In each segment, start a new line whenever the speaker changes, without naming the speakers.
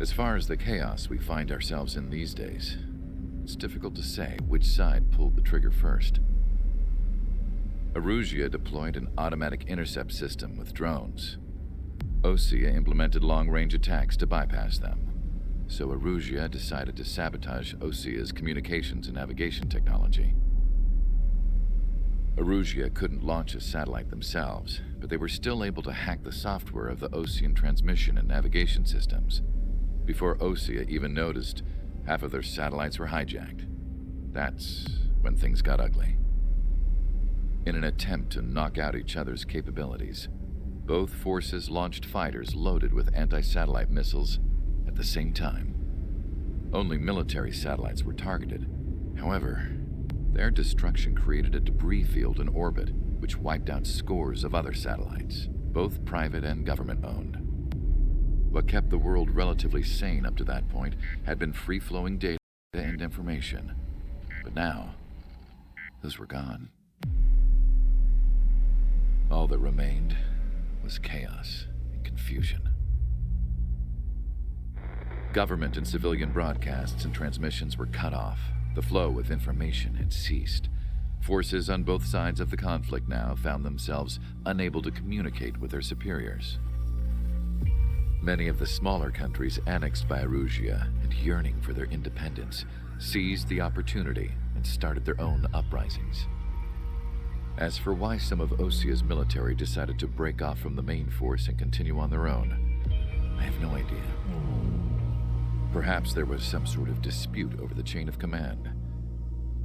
As far as the chaos we find ourselves in these days, it's difficult to say which side pulled the trigger first. Erusia deployed an automatic intercept system with drones. Osea implemented long-range attacks to bypass them. So Erusia decided to sabotage Osea's communications and navigation technology. Erusia couldn't launch a satellite themselves, but they were still able to hack the software of the Osean transmission and navigation systems. Before Osea even noticed, half of their satellites were hijacked. That's when things got ugly. In an attempt to knock out each other's capabilities, both forces launched fighters loaded with anti-satellite missiles at the same time. Only military satellites were targeted. However, their destruction created a debris field in orbit, which wiped out scores of other satellites, both private and government-owned. What kept the world relatively sane up to that point had been free-flowing data and information. But now, those were gone. All that remained was chaos and confusion. Government and civilian broadcasts and transmissions were cut off. The flow of information had ceased. Forces on both sides of the conflict now found themselves unable to communicate with their superiors. Many of the smaller countries annexed by Erusia and yearning for their independence seized the opportunity and started their own uprisings. As for why some of Osea's military decided to break off from the main force and continue on their own, I have no idea. Perhaps there was some sort of dispute over the chain of command.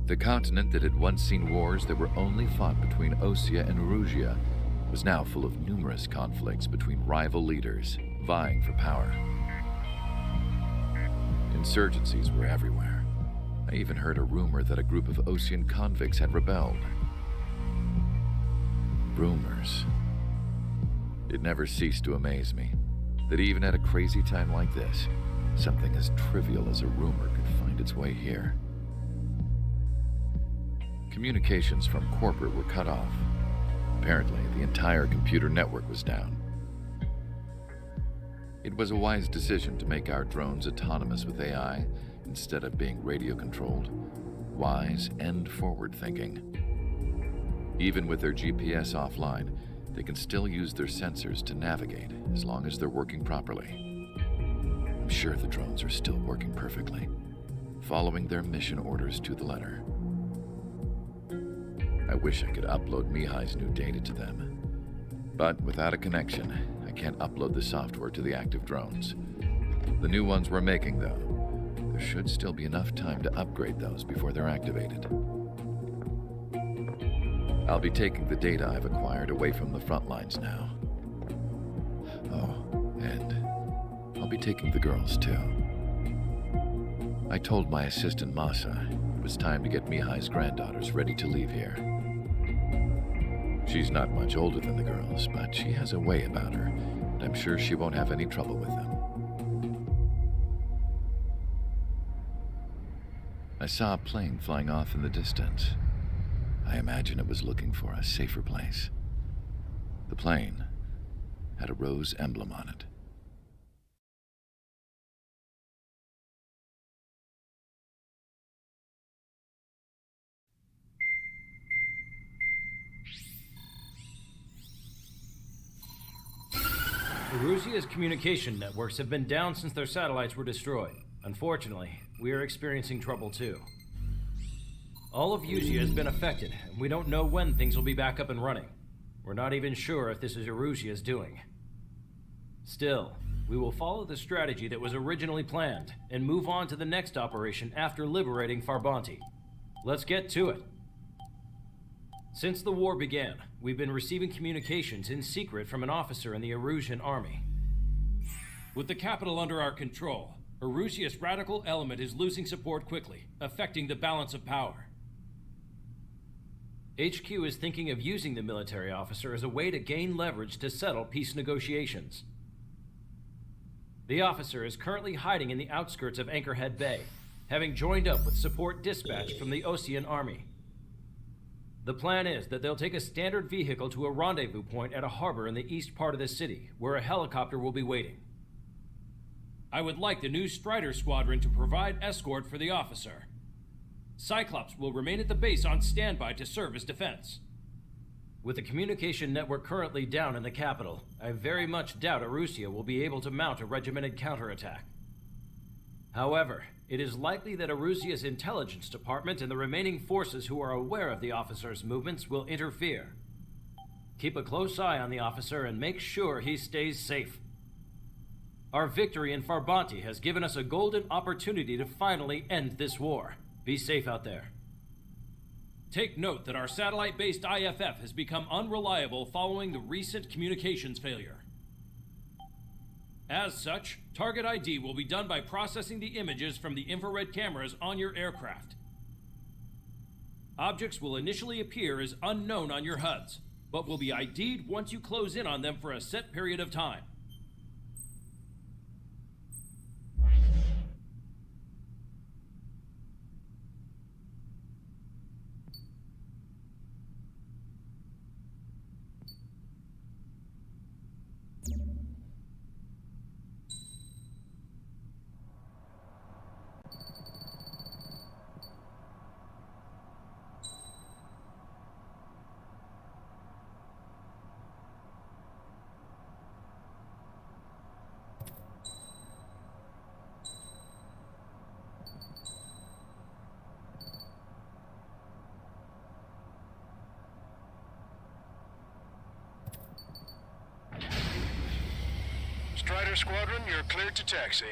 The continent that had once seen wars that were only fought between Osea and Erusia was now full of numerous conflicts between rival leaders vying for power. Insurgencies were everywhere. I even heard a rumor that a group of Osean convicts had rebelled. Rumors. It never ceased to amaze me that even at a crazy time like this, something as trivial as a rumor could find its way here. Communications from corporate were cut off. Apparently, the entire computer network was down. It was a wise decision to make our drones autonomous with AI instead of being radio-controlled. Wise and forward-thinking. Even with their GPS offline, they can still use their sensors to navigate as long as they're working properly. I'm sure the drones are still working perfectly, following their mission orders to the letter. I wish I could upload Mihai's new data to them. But without a connection, I can't upload the software to the active drones. The new ones we're making, though, there should still be enough time to upgrade those before they're activated. I'll be taking the data I've acquired away from the front lines now. Oh, and I'll be taking the girls, too. I told my assistant Masa it was time to get Mihai's granddaughters ready to leave here. She's not much older than the girls, but she has a way about her, and I'm sure she won't have any trouble with them. I saw a plane flying off in the distance. I imagine it was looking for a safer place. The plane had a rose emblem on it.
Erusia's communication networks have been down since their satellites were destroyed. Unfortunately, we are experiencing trouble too. All of Usia has been affected, and we don't know when things will be back up and running. We're not even sure if this is Erusia's doing. Still, we will follow the strategy that was originally planned, and move on to the next operation after liberating Farbanti. Let's get to it. Since the war began, we've been receiving communications in secret from an officer in the Erusian army. With the capital under our control, Erusia's radical element is losing support quickly, affecting the balance of power. HQ is thinking of using the military officer as a way to gain leverage to settle peace negotiations. The officer is currently hiding in the outskirts of Anchorhead Bay, having joined up with support dispatch from the Osean army. The plan is that they'll take a standard vehicle to a rendezvous point at a harbor in the east part of the city, where a helicopter will be waiting. I would like the new Strider Squadron to provide escort for the officer. Cyclops will remain at the base on standby to serve as defense. With the communication network currently down in the capital, I very much doubt Arusea will be able to mount a regimented counterattack. However, it is likely that Arusea's intelligence department and the remaining forces who are aware of the officer's movements will interfere. Keep a close eye on the officer and make sure he stays safe. Our victory in Farbanti has given us a golden opportunity to finally end this war. Be safe out there. Take note that our satellite-based IFF has become unreliable following the recent communications failure. As such, target ID will be done by processing the images from the infrared cameras on your aircraft. Objects will initially appear as unknown on your HUDs, but will be ID'd once you close in on them for a set period of time.
Strider Squadron, you're cleared to taxi.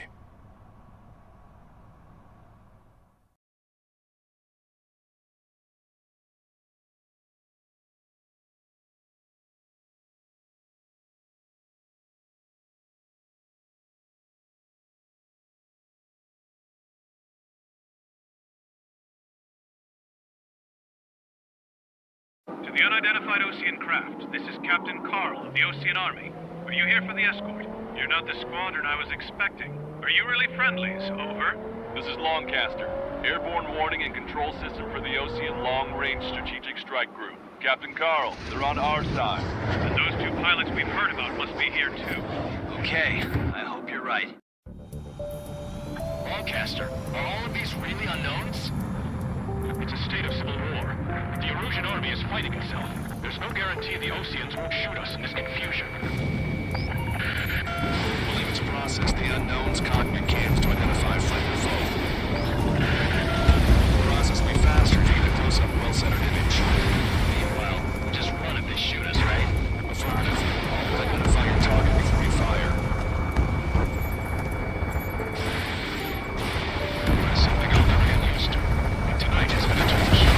To the unidentified Osean craft, this is Captain Carl of the Osean Army. Are you here for the escort? You're not the squadron I was expecting. Are you really friendlies? Over.
This is Longcaster. Airborne warning and control system for the Osean Long-Range Strategic Strike Group. Captain Carl, they're on our side.
And those two pilots we've heard about must be here too.
Okay, I hope you're right.
Longcaster, are all of these really unknowns?
It's a state of civil war. The Erusian army is fighting itself. There's no guarantee the Oseans won't shoot us in this confusion.
We'll need to process the unknowns cockpit cams to identify friend or foe. The process will be faster if you get a close-up, well-centered image.
Meanwhile, we'll just run if they shoot us, right?
Affirmative. Identify your target before you fire. That's something I'll never get used to. But tonight is going to do the show.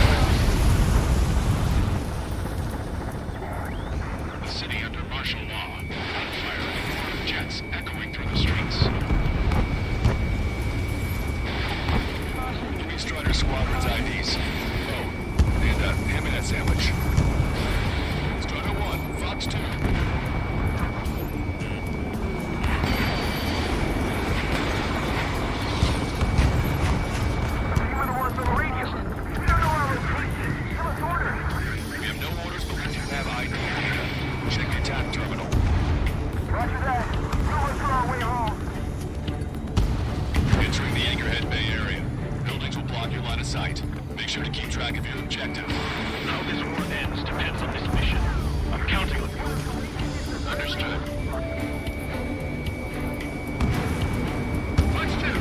The city under martial law. Gunfire and jets echoing through the streets. Give me Strider Squadron's IDs. Oh, and hand me that sandwich. Strider 1, Fox 2. We have no orders, but we do have ID data. Check the attack terminal. Entering the Anchorhead Bay area. Buildings will block your line of sight. Make sure to keep track of your objective.
How this war ends depends on this mission. I'm counting on you.
Understood.
Let's do.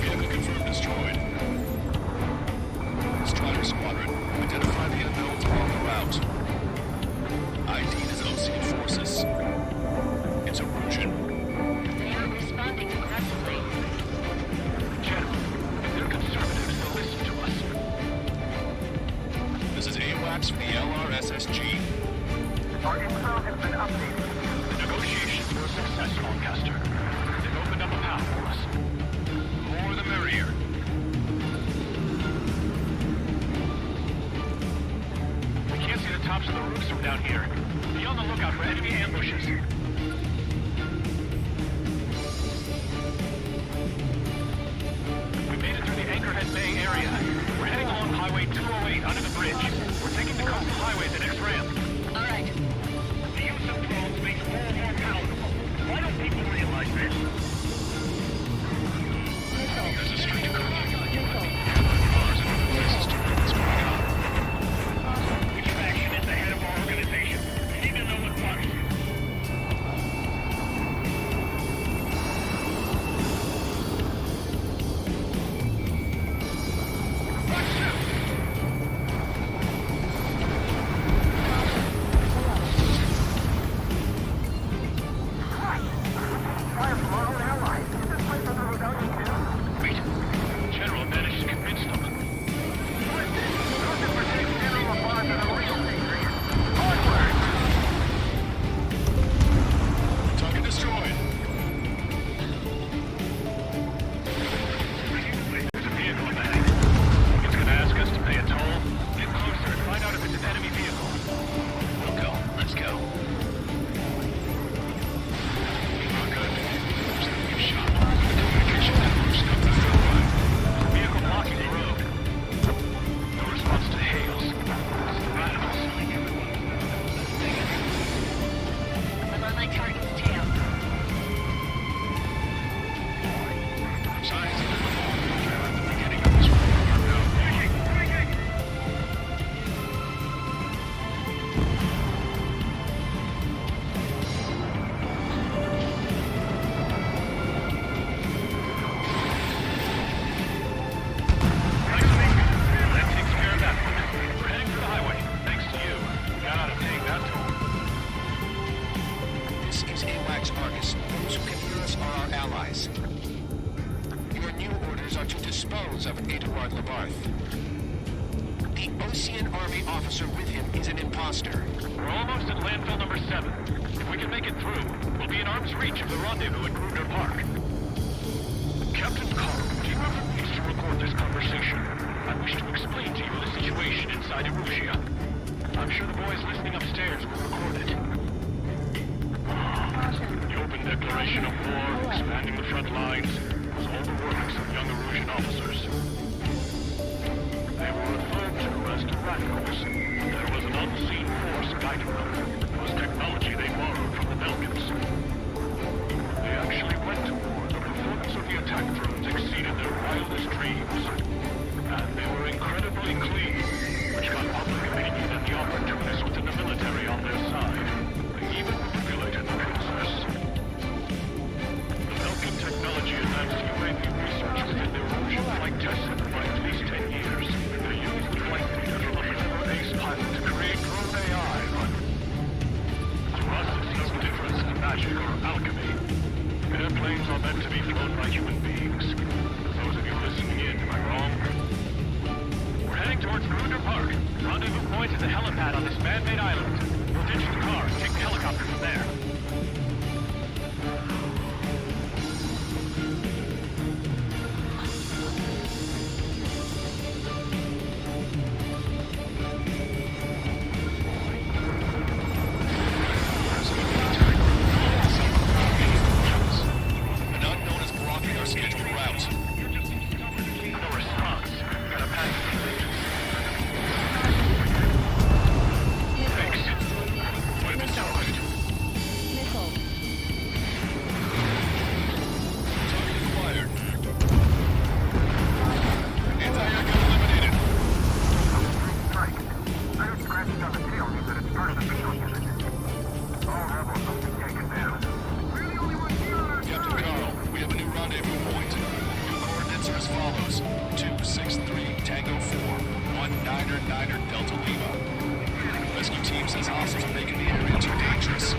Vehicle confirmed destroyed. Strider Squadron, identify the unknowns along the route. ID is Osean forces. It's Erusian.
They aren't responding aggressively.
General, if they're conservatives, they'll listen to us.
This is AWACS for the LRSSG.
Our intel has been updated. The negotiations were a success, Longcaster. They've opened up a path for us. The more the merrier. We can't see the tops of the roofs from down here. Be on the lookout for enemy ambushes. We made it through the Anchorhead Bay area. We're heading along Highway 208 under the bridge. We're taking the coastal highway the next ramp.
All right.
The use of drones makes war more palatable.
the Ocean Army officer with him is an imposter.
We're almost at landfill number 7. If we can make it through, we'll be in arm's reach of the rendezvous at Kruger Park. Captain Carl, do you have a means to record this conversation? I wish to explain to you the situation inside Erusia. I'm sure the boys listening upstairs will record it. The open declaration of war, expanding the front lines, was all the works of young Erusian officers. They were referred to as the radicals. There was an unseen force guiding them. It was technology they borrowed from the Belkans. They actually went to war. The performance of the attack drones exceeded their wildest dreams. And they were incredibly clean, which got public opinion and the opportunists within the military on their side. They even manipulated the process. The Belkan technology advanced UAV research within their Erusian flight test center by at least 10 years. They used the flight data from a former ace pilot to create drone AI. To us, it's no difference in magic or alchemy. Airplanes are meant to be flown by human beings. Those of you listening in, am I wrong? We're heading towards Kruger Park. Rendezvous point is a helipad on this man-made island. We'll ditch the car and take the helicopter from there.
An unknown is blocking our scheduled route.
No response. Got a package. Thanks. What have been targeted?
Missile.
Target acquired. Anti-airgun eliminated.
Iron scratching on the tail means that it's part of the visual unit. All rebels must be taken down. We're the only ones here!
Captain Carl, we have a new rendezvous point. New coordinates are as follows. 263 Tango 4, 1999 Delta Lima. Rescue team says hostiles are making the area too dangerous.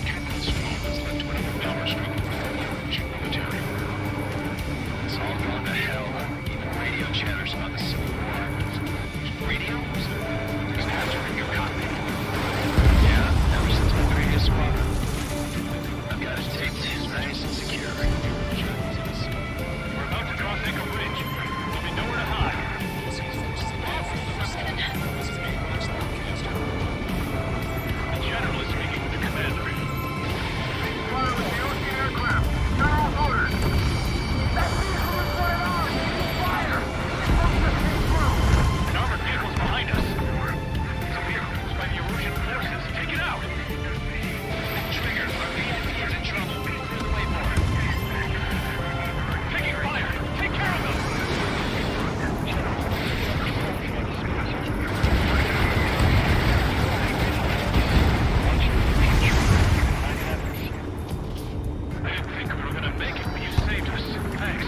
Captain's phone has led to another power struggle within the Erusian military. It's all gone to hell. Even radio chatters about the Civil War. Radio? There's an answer in your cockpit.
Yeah, ever since my previous squadron. I've got it taped, nice and secure.
We're about to cross Echo Ridge. There'll be nowhere to hide. The general is speaking with the commander.
Fire with the Ocean aircraft! General orders! That vehicle is right on! Fire! Smoke just came through!
An armored vehicle's behind us. It's a vehicle used by the Erusian forces. Take it out!
Trigger, our VIP is in trouble. Clear the way for it.
Taking fire! Take care of them! I didn't think we were gonna make it, but you saved us. Thanks.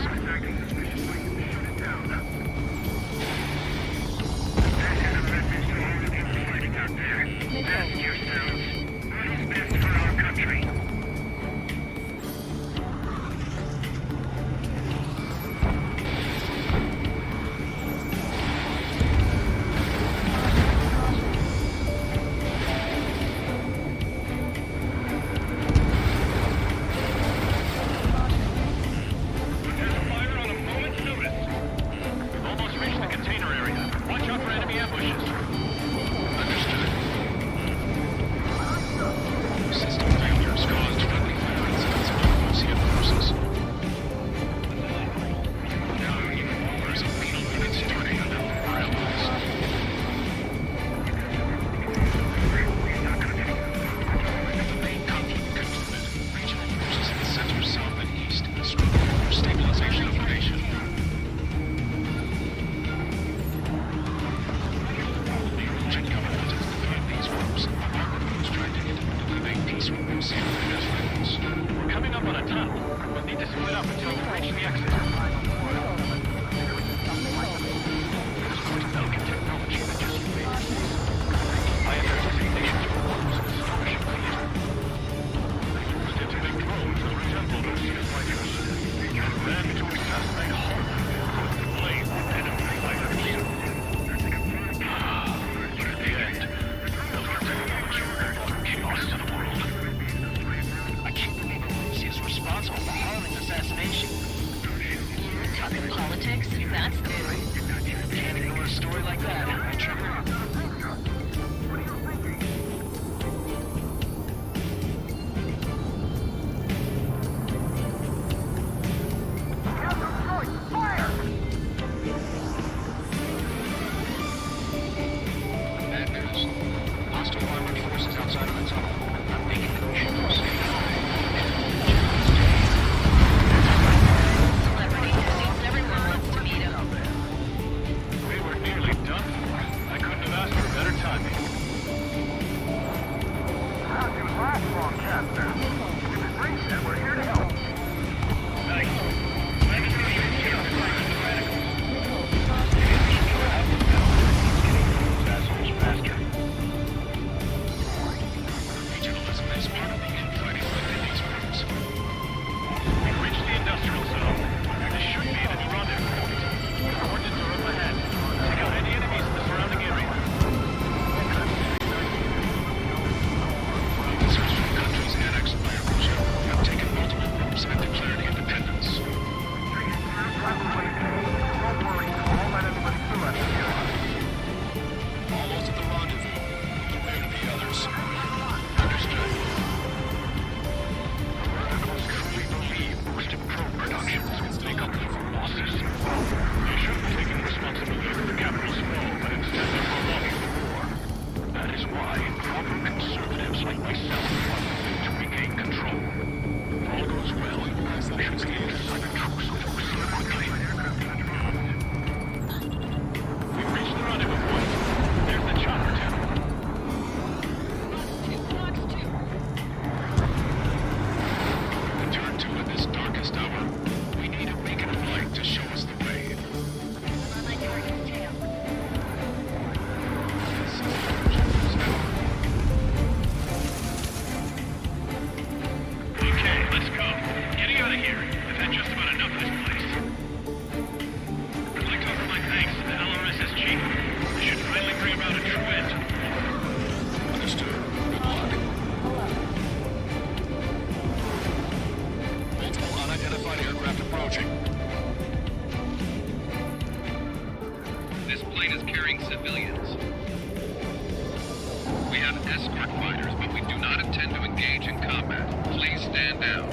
There's fire on a moment's notice. We've almost reached the container area. Watch out for enemy ambushes.
Understood. System failures caused friendly fire incidents among Ocean forces. Now, even orders of penal units turning on our allies. The main conflict concluded. Regional forces in the center, south, and east struggled for stabilization of the nation. The Erusian government has defeated these groups. Our groups tried to independently make peace with them, seeing them as rivals.
We're coming up on a tunnel. We'll need to split up until we reach the exit. There's going to Belkan technology that just made. I have anticipations for wars of astonishing feat. They used it to make drones that resembled Ocean
damage.
Talking politics? That's new.
Can't ignore a story like that, right, Trevor? Bad news. Hostile armored forces outside of the tunnel. I'm thinking that we should proceed.
Celebrity. Seems everyone wants to meet him.
We were nearly done for. I couldn't have asked for better timing. How'd you last long, Captain? If it's recent, we're here to help. Nice. Let me know you're here to fight the radicals.
Assholes faster. Regionalism is part of the infighting within these groups.
We've reached the industrial zone. This should be the new rendezvous point. Coordinates are up ahead. Take out any enemies in the surrounding area.
Officers from countries annexed by Erosia have taken multiple groups and declared independence.
Don't worry. All that anybody threw at us.
Almost at the rendezvous. Where are the others? Understood.
Radicals truly believe boosted probe productions will make up for losses. They should have taken responsibility for the capital's fall, but instead they're prolonging the war. That is why proper conservatives like myself want to regain control. If all goes well, we should be able to sign a truce with Ursula quickly. We've reached the rendezvous point. There's the chopper town.
Return to at this darkest hour. We need a beacon of light to show us the way.
Okay, let's go. Getting out of here. I've had just about enough of this place. I'd like to offer my thanks to the LRS's chief. This should finally bring about a true end.
Understood. Good luck. Multiple unidentified aircraft approaching.
This plane is carrying civilians. We have escort fighters, but we do not intend to engage in combat. Please stand down.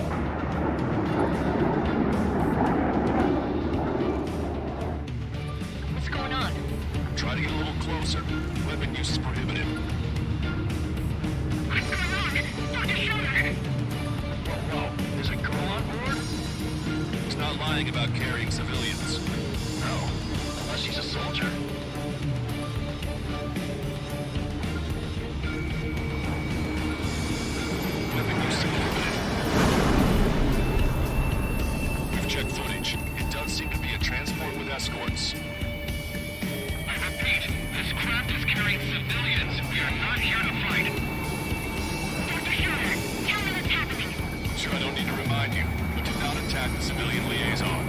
What's going on?
Try to get a little closer. Weapon use is prohibited.
What's going on? Dr. Schiller!
Whoa, there's a girl on board? He's not lying about carrying civilians. No, unless she's a soldier. Weapon use prohibited. We've checked footage. It does seem to be a transport with escorts.
I repeat, this craft is carrying civilians. We are not here to fight. Dr. Schiller, tell me what's happening.
Sure, I don't need to remind you. We did not attack the civilian liaison.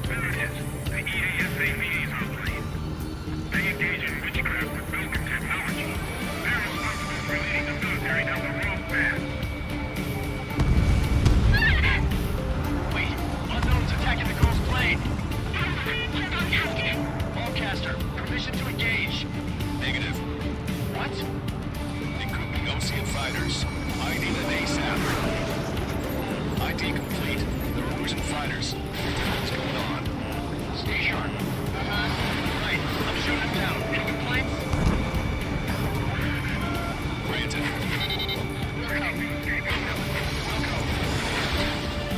There it is. The EASA liaison plane. They engage in witchcraft with Belgian technology. They're responsible for leading the military down the wrong path.
Wait, unknown's attacking the girl's plane.
Captain.
Ballcaster, permission to engage.
Negative.
What?
They could be Ocean fighters. ID them ASAP. ID complete. They're Ocean fighters. What's going on?
Stay sharp. Right, I'm shooting them down. Any complaints?
Granted.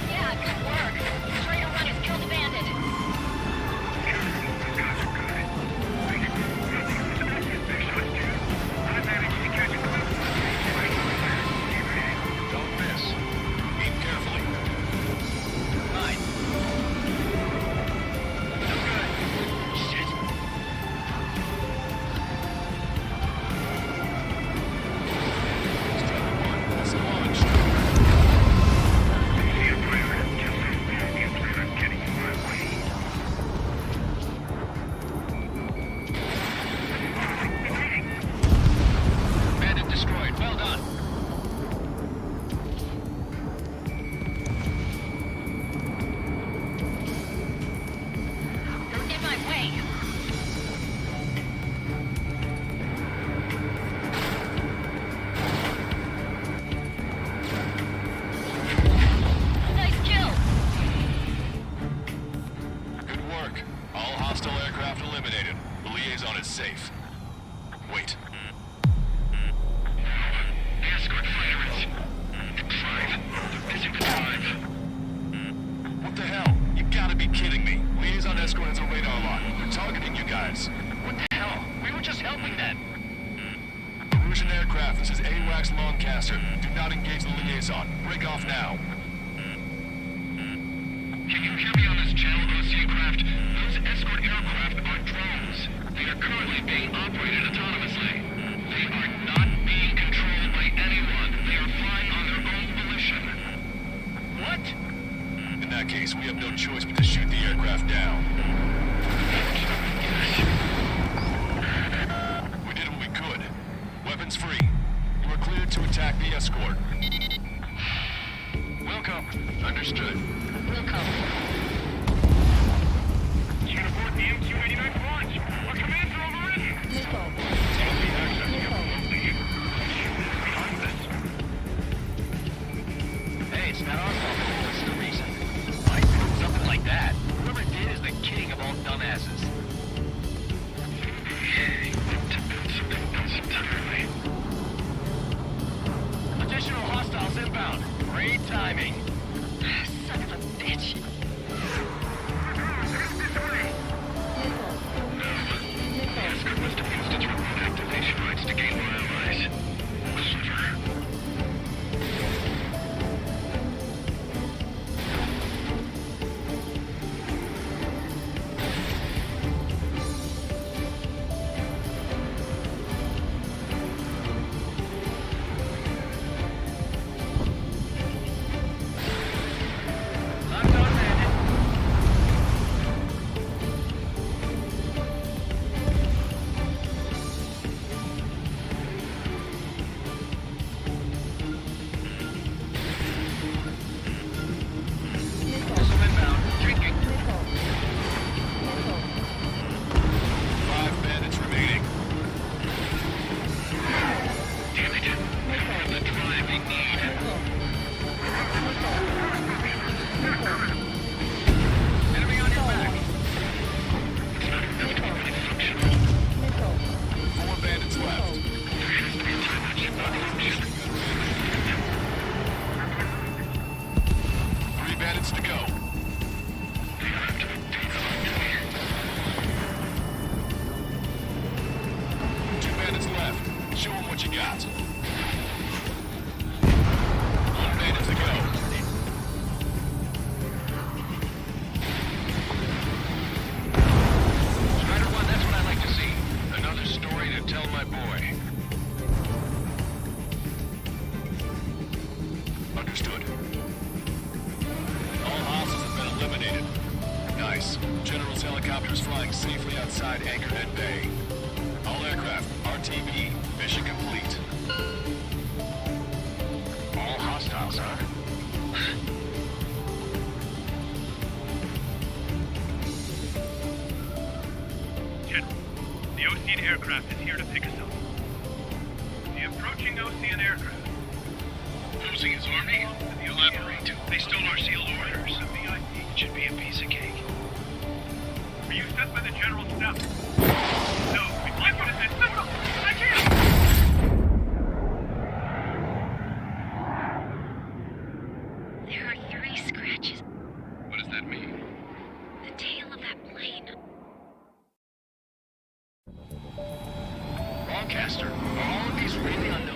Yeah, good work. Traitor Run has killed a bandit.
Don't miss. Aim carefully.
Right. No good. Shit.
Wait.
The escort fighter is... 5. They're missing the 5.
What the hell? You gotta be kidding me. Liaison escort has a radar lock. They're targeting you guys.
What the hell? We were just helping them.
Erusian aircraft, this is AWACS Lancaster. Do not engage the liaison. Break off now.
Can you hear me on this channel, OC craft? Those escort aircraft are drones. They are currently being operated autonomously. They are not being controlled by anyone. They are flying on their own volition. What?
In that case, we have no choice but to shoot the aircraft down. We did what we could. Weapons free. You are cleared to attack the escort.
Welcome.
Understood.
Wilco.
You can abort the MQ-89 launch. Our commands are overridden.
Nico.
Enemy access
Nico.
behind this.
Hey, it's not our fault. What's the reason? What? Something like that. Whoever did is the king of all dumbasses.
Something else entirely.
Additional hostiles inbound. Great timing.
Son of a bitch. Nico.
Escort must have used its remote activation rights to gain more allies. Clever.
Locked on, Bandit. Missile inbound. Drinking.
Nico. Nico.
5 bandits remaining.
Damn it. The drive they need. Enemy on your back.
Nico.
4 bandits left. 3 bandits to go. 2 bandits left. Show them what you got. 1 bandit to go.
Strider 1, that's what I like to see. Another story to tell my boy.
Understood. All hostiles have been eliminated. Nice. General's helicopter is flying safely outside Anchorhead Bay. All aircraft, RTB, mission complete.
All hostiles, huh?
General, the Ocean aircraft is here to pick us up. The approaching Ocean aircraft.
Losing his army? Elaborate. They stole our sealed orders.
The VIP.
It should be a piece of cake.
Are you sent by the General's staff? No, I'm gonna send no, I can't!
There are 3 scratches.
What does that mean?
The tail of that plane.
Lancaster, are all of these really unknown?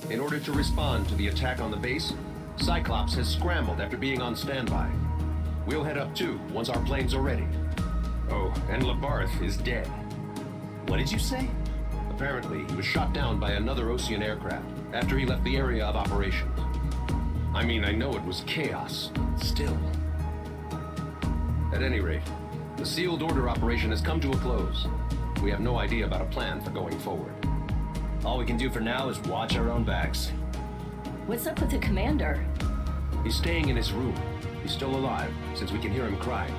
In order to respond to the attack on the base, Cyclops has scrambled after being on standby. We'll head up too once our planes are ready. Oh, and Labarth is dead. What did you say? Apparently, he was shot down by another Ocean aircraft after he left the area of operations. I mean, I know it was chaos, but still. At any rate, the sealed order operation has come to a close. We have no idea about a plan for going forward.
All we can do for now is watch our own backs.
What's up with the commander?
He's staying in his room. He's still alive, since we can hear him crying.